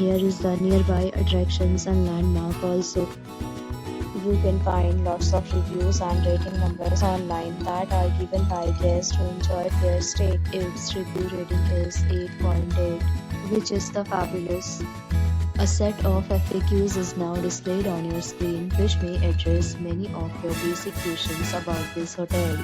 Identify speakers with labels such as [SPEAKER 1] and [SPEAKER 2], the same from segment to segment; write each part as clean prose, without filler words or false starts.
[SPEAKER 1] here is the nearby attractions and landmark also. You can find lots of reviews and rating numbers online that are given by guests to enjoy their stay. Its review rating is 8.8, which is the fabulous. A set of FAQs is now displayed on your screen, which may address many of your basic questions about this hotel.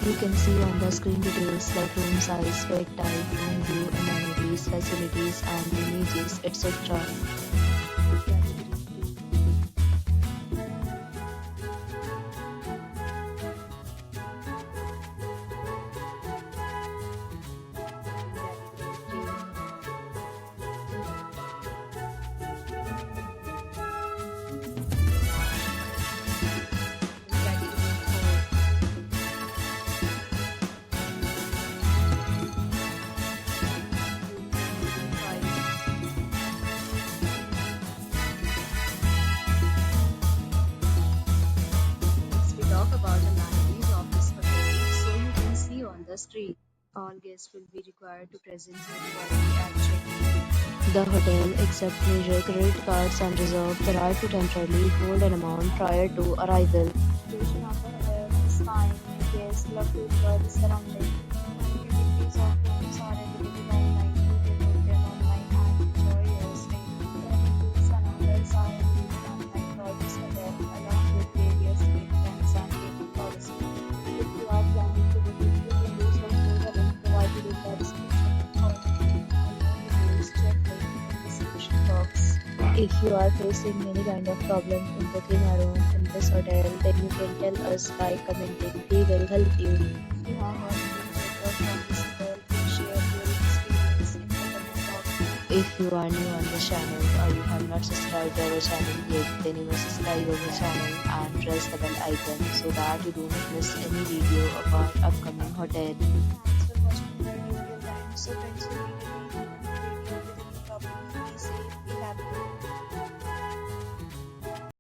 [SPEAKER 1] You can see on the screen details like room size, bed type, room view, amenities, facilities, and images, etc. Talk about the amenities of this hotel, so you can see on the screen. All guests will be required to present hard copy at check-in. The hotel accepts major credit cards and reserves the right to temporarily hold an amount prior to arrival. Location of the hotel is fine. Guests love to enjoy the surroundings. Activities of rooms are available online. You can book them online and enjoy your stay. Amenities and others are available online for this hotel, along with various patrons and gaming policies. If you are planning to visit, you can use the folder link provided in the description. For details, check the link in the description box. If you are facing any kind of problem in booking a room in this hotel, then you can tell us by commenting. We will help you. If you have already checked out from this hotel, please share your experience in the comment box. If you are new on this channel or you have not subscribed our channel yet, then you must subscribe our channel and press the bell icon so that you do not miss any video of our upcoming hotel. Thanks for watching the video till the end. So friends, we meet again.